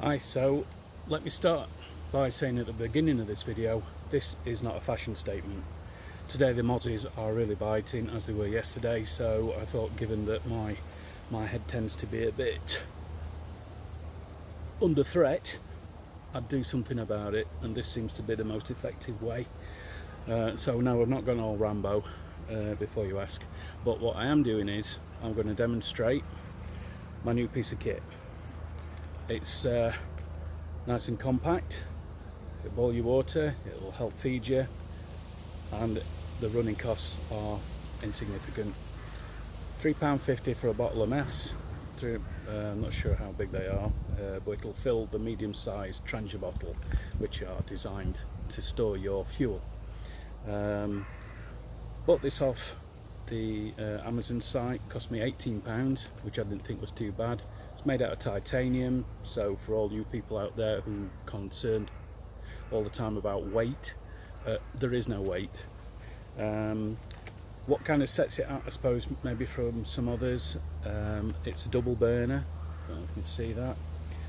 Hi, so let me start by saying at the beginning of this video, this is not a fashion statement. Today the mozzies are really biting, as they were yesterday, so I thought, given that my head tends to be a bit under threat, I'd do something about it, and this seems to be the most effective way. So no, I've not gone all Rambo, before you ask, but what I am doing is I'm going to demonstrate my new piece of kit. It's nice and compact, it'll boil your water, it'll help feed you, and the running costs are insignificant. £3.50 for a bottle of mess. I'm not sure how big they are, but it'll fill the medium-sized Trangia bottle, which are designed to store your fuel. Bought this off the Amazon site, cost me £18, which I didn't think was too bad. It's made out of titanium, so for all you people out there who are concerned all the time about weight, there is no weight. What kind of sets it out, I suppose, maybe from some others, it's a double burner, I don't know if you can see that.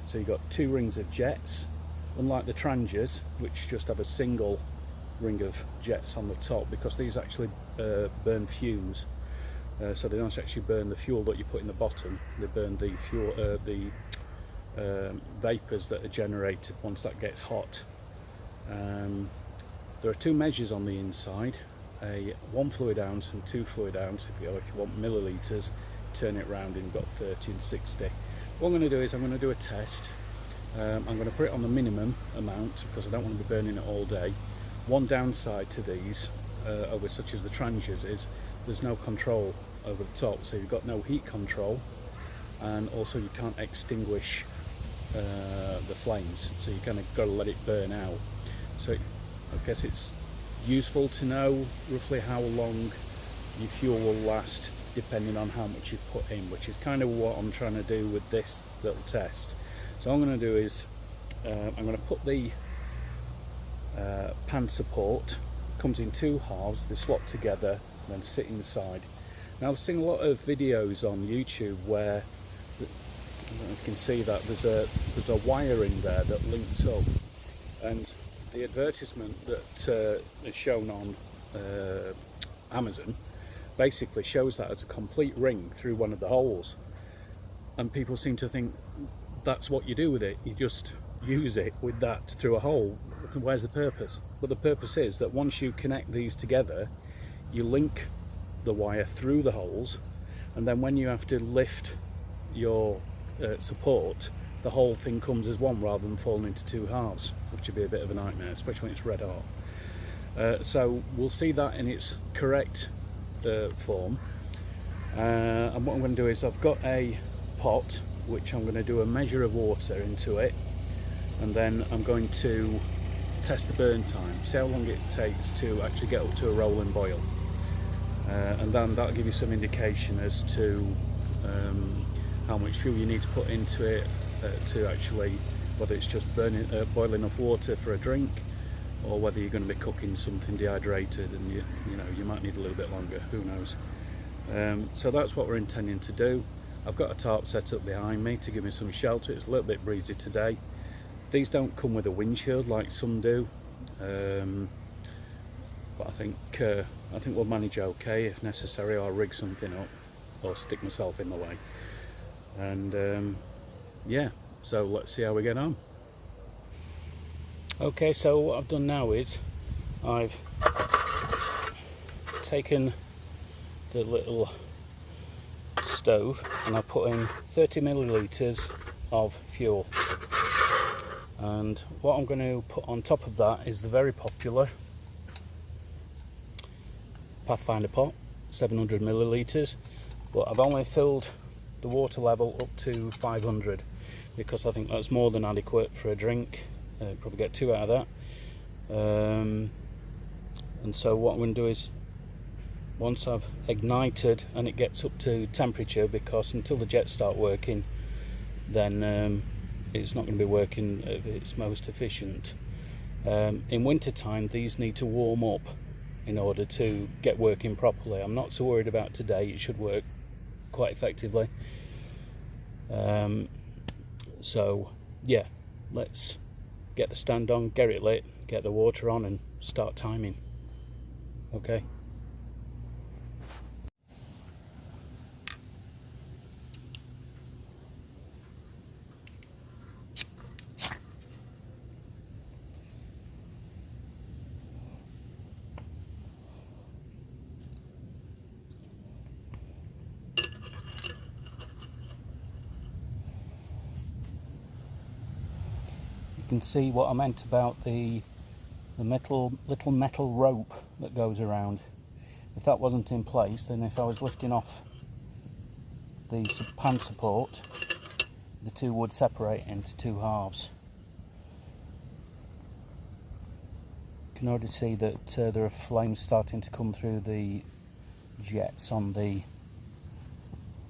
So you've got two rings of jets, unlike the Trangias, which just have a single ring of jets on the top, because these actually burn fumes. So they don't actually burn the fuel that you put in the bottom, they burn the fuel, vapours that are generated once that gets hot. There are two measures on the inside, a 1 fluid ounce and 2 fluid ounce. If you want millilitres, turn it round and you've got 30 and 60. What I'm going to do is I'm going to do a test. I'm going to put it on the minimum amount because I don't want to be burning it all day. One downside to these, over such as the Trangias, is there's no control over the top, so you've got no heat control, and also you can't extinguish the flames, so you kind of got to let it burn out. So I guess it's useful to know roughly how long your fuel will last depending on how much you put in, which is kind of what I'm trying to do with this little test. So what I'm going to do is I'm going to put the pan support, comes in two halves, they slot together and then sit inside. Now I've seen a lot of videos on YouTube where, I don't know if you can see that, there's a wire in there that links up, and the advertisement that is shown on Amazon basically shows that as a complete ring through one of the holes, and people seem to think that's what you do with it, you just use it with that through a hole. Where's the purpose? But the purpose is that once you connect these together, you link the wire through the holes, and then when you have to lift your support, the whole thing comes as one rather than falling into two halves, which would be a bit of a nightmare, especially when it's red hot. So we'll see that in its correct form, and what I'm going to do is I've got a pot which I'm going to do a measure of water into it, and then I'm going to test the burn time, see how long it takes to actually get up to a rolling boil, and then that'll give you some indication as to how much fuel you need to put into it to actually, whether it's just boiling enough water for a drink, or whether you're going to be cooking something dehydrated and you know you might need a little bit longer, who knows. So that's what we're intending to do. I've got a tarp set up behind me to give me some shelter. It's a little bit breezy today. These don't come with a windshield like some do, but I think we'll manage okay. If necessary, I'll rig something up or stick myself in the way. And yeah, so let's see how we get on. Okay, so what I've done now is I've taken the little stove and I put in 30 millilitres of fuel, and what I'm going to put on top of that is the very popular Pathfinder pot, 700 millilitres, but I've only filled the water level up to 500 because I think that's more than adequate for a drink. Probably get two out of that. And so what I'm going to do is, once I've ignited and it gets up to temperature, because until the jets start working, then it's not going to be working at its most efficient. In winter time, these need to warm up in order to get working properly. I'm not so worried about today, it should work quite effectively. So yeah, let's get the stand on, get it lit, get the water on and start timing. Okay. You can see what I meant about the little metal rope that goes around. If that wasn't in place, then if I was lifting off the pan support, the two would separate into two halves. You can already see that there are flames starting to come through the jets on the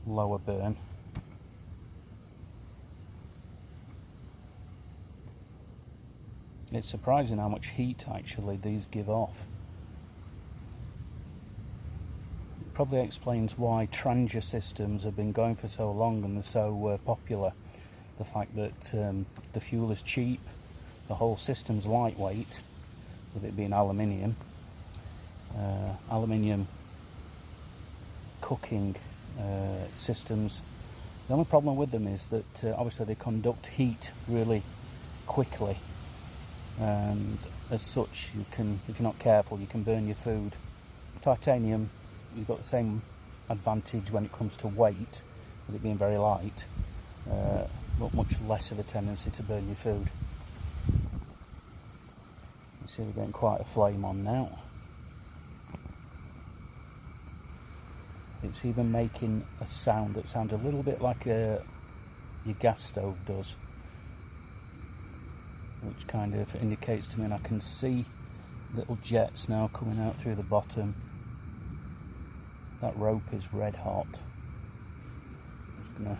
lower burn. It's surprising how much heat actually these give off. It probably explains why Trangia systems have been going for so long and they're so popular. The fact that the fuel is cheap, the whole system's lightweight, with it being aluminium. Aluminium cooking systems. The only problem with them is that obviously they conduct heat really quickly. And as such, you can, if you're not careful, you can burn your food. Titanium, you've got the same advantage when it comes to weight, with it being very light, but much less of a tendency to burn your food. You see we're getting quite a flame on now. It's even making a sound that sounds a little bit like your gas stove does, which kind of indicates to me, and I can see little jets now coming out through the bottom. That rope is red hot. I'm just gonna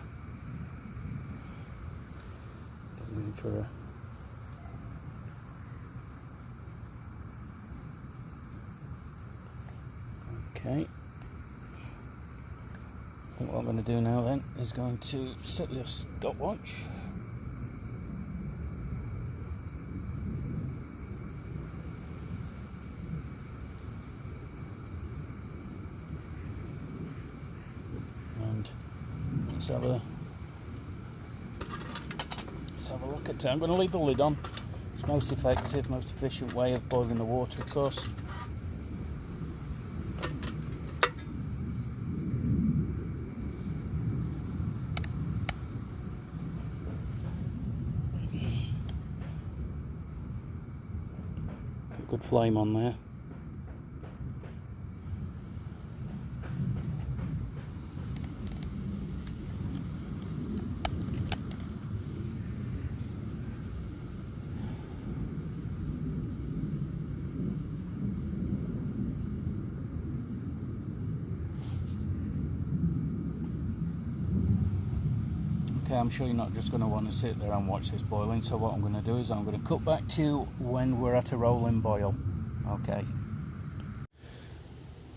get in for a okay. I think what I'm going to do now then is going to set the stopwatch. Let's have a look at it. I'm going to leave the lid on. It's most effective, most efficient way of boiling the water, of course. Good flame on there. Okay, I'm sure you're not just going to want to sit there and watch this boiling, so what I'm going to do is I'm going to cut back to you when we're at a rolling boil.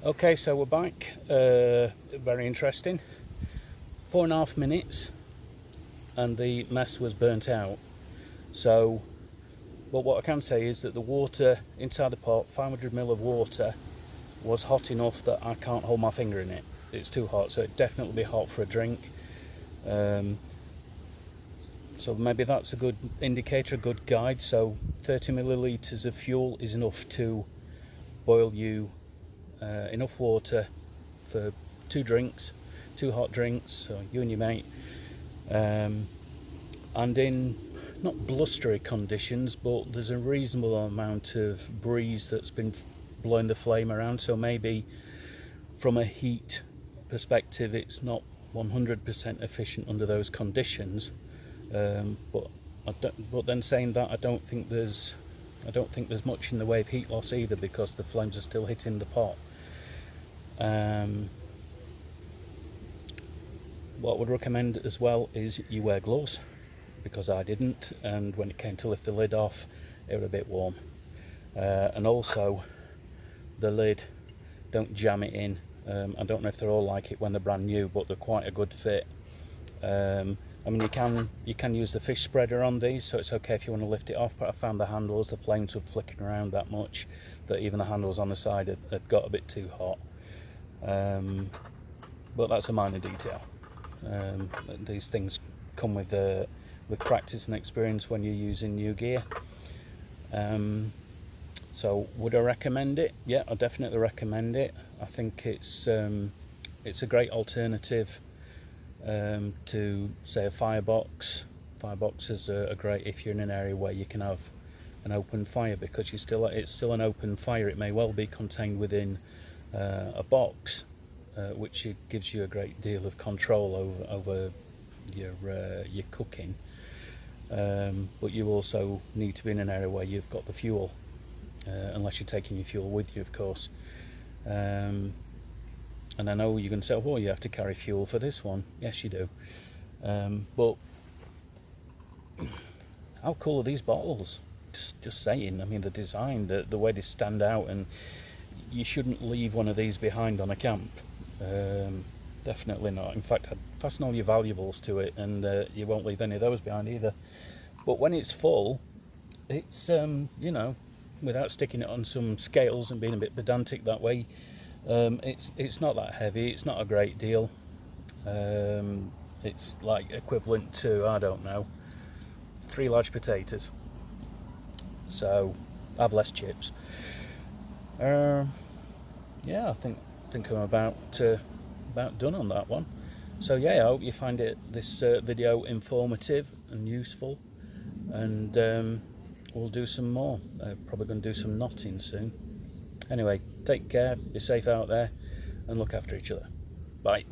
Okay, so we're back. Very interesting. 4.5 minutes and the mess was burnt out. So, but what I can say is that the water inside the pot, 500 ml of water, was hot enough that I can't hold my finger in it. It's too hot, so it'd definitely be hot for a drink. So maybe that's a good indicator, a good guide. So 30 millilitres of fuel is enough to boil you enough water for 2 drinks, 2 hot drinks, so you and your mate. And in not blustery conditions, but there's a reasonable amount of breeze that's been blowing the flame around, so maybe from a heat perspective it's not 100% efficient under those conditions. But then saying that, I don't think there's much in the way of heat loss either, because the flames are still hitting the pot. What I would recommend as well is you wear gloves, because I didn't, and when it came to lift the lid off it was a bit warm. And also the lid, don't jam it in. I don't know if they're all like it when they're brand new, but they're quite a good fit. I mean, you can use the fish spreader on these, so it's okay if you want to lift it off, but I found the handles, the flames were flicking around that much that even the handles on the side had got a bit too hot. But that's a minor detail. These things come with practice and experience when you're using new gear. So would I recommend it? Yeah, I definitely recommend it. I think it's a great alternative to, say, a firebox. Fireboxes are great if you're in an area where you can have an open fire, because it's still an open fire. It may well be contained within a box, which gives you a great deal of control over your cooking. But you also need to be in an area where you've got the fuel, unless you're taking your fuel with you, of course. And I know you're going to say, oh, well, you have to carry fuel for this one. Yes, you do. But how cool are these bottles? Just saying. I mean, the design, the way they stand out, and you shouldn't leave one of these behind on a camp. Definitely not. In fact, I'd fasten all your valuables to it, and you won't leave any of those behind either. But when it's full, it's you know, without sticking it on some scales and being a bit pedantic that way, it's not that heavy. It's not a great deal. It's like equivalent to, I don't know, 3 large potatoes. So I have less chips. Yeah, I think I'm about done on that one. So yeah, I hope you find this video informative and useful, and we'll do some more. Probably going to do some knotting soon. Anyway, take care, be safe out there, and look after each other. Bye.